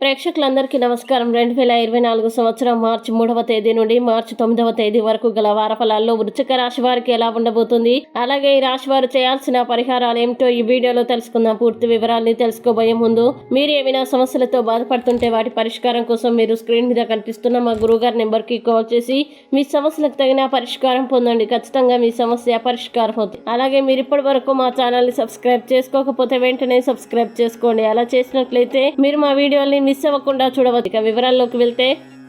ప్రేక్షకులందరికీ నమస్కారం. 2024 సంవత్సరం మార్చి 3వ తేదీ నుండి మార్చి 9వ తేదీ వరకు గల వారఫలాల్లో వృశ్చిక రాశి వారికి ఎలా ఉండబోతుంది, అలాగే ఈ రాశి వారు చేయాల్సిన పరిహారాలు ఏమిటో ఈ వీడియోలో తెలుసుకుందాం. పూర్తి వివరాలని తెలుసుకోబోయే ముందు మీరు ఏమైనా సమస్యలతో బాధపడుతుంటే వాటి పరిష్కారం కోసం మీరు స్క్రీన్ మీద కనిపిస్తున్న మా గురువుగారి నెంబర్కి కాల్ చేసి మీ సమస్యలకు తగిన పరిష్కారం పొందండి. ఖచ్చితంగా మీ సమస్య పరిష్కారం అవుతుంది. అలాగే మీరు ఇప్పటి వరకు మా ఛానల్ని సబ్స్క్రైబ్ చేసుకోకపోతే వెంటనే సబ్స్క్రైబ్ చేసుకోండి. అలా చేసినట్లయితే మీరు మా వీడియోని మిస్ అవ్వకుండా చూడవచ్చు. ఇక వివరాల్లోకి వెళ్తే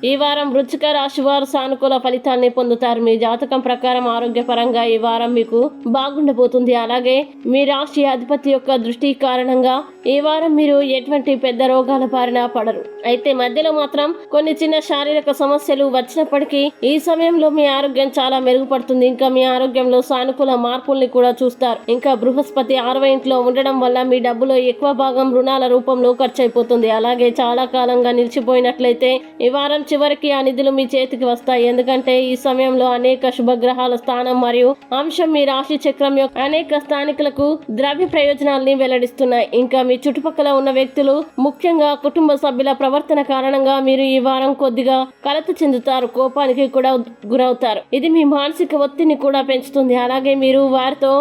ఈ వారం వృశ్చిక రాశి వారు సానుకూల ఫలితాన్ని పొందుతారు. మీ జాతకం ప్రకారం ఆరోగ్యపరంగా ఈ వారం మీకు బాగుండబోతుంది. అలాగే మీ రాశి అధిపతి యొక్క దృష్టి కారణంగా ఈ వారం మీరు ఎటువంటి పెద్ద రోగాల బారిన పడరు. అయితే మధ్యలో మాత్రం కొన్ని చిన్న శారీరక సమస్యలు వచ్చినప్పటికీ ఈ సమయంలో మీ ఆరోగ్యం చాలా మెరుగుపడుతుంది. ఇంకా మీ ఆరోగ్యంలో సానుకూల మార్పుల్ని కూడా చూస్తారు. ఇంకా బృహస్పతి 6వ ఇంట్లో ఉండడం వల్ల మీ డబ్బులో ఎక్కువ భాగం రుణాల రూపంలో ఖర్చు అయిపోతుంది. అలాగే చాలా కాలంగా నిలిచిపోయినట్లయితే ఈ వారం చివరికి ఆ నిధులు మీ చేతికి వస్తాయి. ఎందుకంటే ఈ సమయంలో అనేక శుభగ్రహాల స్థానం మరియు అంశం మీ రాశి చక్రం యొక్క అనేక స్థానికులకు ద్రవ్య ప్రయోజనాల్ని వెల్లడిస్తున్నాయి. ఇంకా మీ చుట్టుపక్కల ఉన్న వ్యక్తులు, ముఖ్యంగా కుటుంబ సభ్యుల ప్రవర్తన కారణంగా మీరు ఈ వారం కొద్దిగా కలత చెందుతారు, కోపానికి కూడా గురవుతారు. ఇది మీ మానసిక ఒత్తిడిని కూడా పెంచుతుంది. అలాగే మీరు వారితో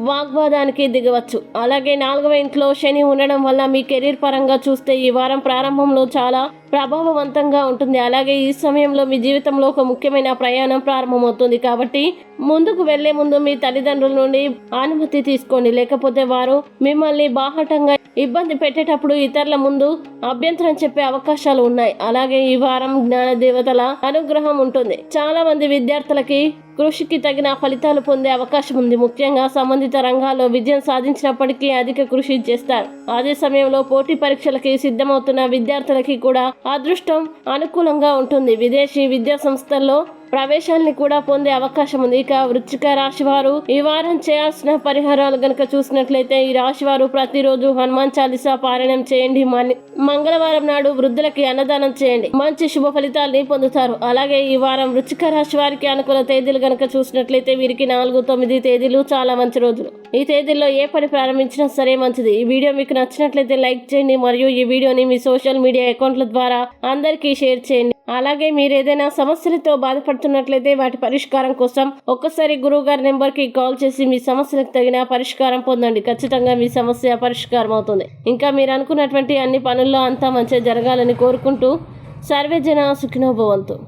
వాగ్వాదానికి దిగవచ్చు. అలాగే 4వ ఇంట్లో శని ఉండడం వల్ల మీ కెరీర్ పరంగా చూస్తే ఈ వారం ప్రారంభంలో చాలా ప్రభావవంతంగా ఉంటుంది. అలాగే ఈ సమయంలో మీ జీవితంలో ఒక ముఖ్యమైన ప్రయాణం ప్రారంభమవుతుంది. కాబట్టి ముందుకు వెళ్లే ముందు మీ తల్లిదండ్రుల నుండి అనుమతి తీసుకోండి, లేకపోతే వారు మిమ్మల్ని బాహటంగా ఇబ్బంది పెట్టేటప్పుడు ఇతరుల ముందు అభ్యంతరం చెప్పే అవకాశాలు ఉన్నాయి. అలాగే ఈ వారం జ్ఞాన దేవతల అనుగ్రహం ఉంటుంది. చాలా మంది విద్యార్థులకి కృషికి తగిన ఫలితాలు పొందే అవకాశం ఉంది. ముఖ్యంగా సంబంధిత రంగాల్లో విజయం సాధించినప్పటికీ అధిక కృషి చేస్తారు. అదే సమయంలో పోటీ పరీక్షలకి సిద్ధమవుతున్న విద్యార్థులకి కూడా అదృష్టం అనుకూలంగా ఉంటుంది. విదేశీ విద్యా సంస్థల్లో ప్రవేశాన్ని కూడా పొందే అవకాశం ఉంది. ఇక వృశ్చిక రాశి వారు ఈ వారం చేయాల్సిన పరిహారాలు గనక చూసినట్లయితే ఈ రాశి వారు ప్రతిరోజు హనుమాన్ చాలీసా పారాయణం చేయండి. మంగళవారం నాడు వృద్ధులకి అన్నదానం చేయండి. మంచి శుభ ఫలితాలని పొందుతారు. అలాగే ఈ వారం వృశ్చిక రాశి వారికి అనుకూల తేదీలు గనక చూసినట్లయితే వీరికి 4, 9 తేదీలు చాలా మంచి రోజులు. ఈ తేదీల్లో ఏ పని ప్రారంభించినా సరే మంచిది. ఈ వీడియో మీకు నచ్చినట్లయితే లైక్ చేయండి మరియు ఈ వీడియోని మీ సోషల్ మీడియా అకౌంట్ల ద్వారా అందరికీ షేర్ చేయండి. అలాగే మీరు ఏదైనా సమస్యలతో బాధపడుతున్నట్లయితే వాటి పరిష్కారం కోసం ఒక్కసారి గురువుగారి నెంబర్కి కాల్ చేసి మీ సమస్యలకు తగిన పరిష్కారం పొందండి. ఖచ్చితంగా మీ సమస్య పరిష్కారం అవుతుంది. ఇంకా మీరు అనుకున్నటువంటి అన్ని పనుల్లో అంతా మంచిగా జరగాలని కోరుకుంటూ సర్వే జన సుఖినో భవంతు.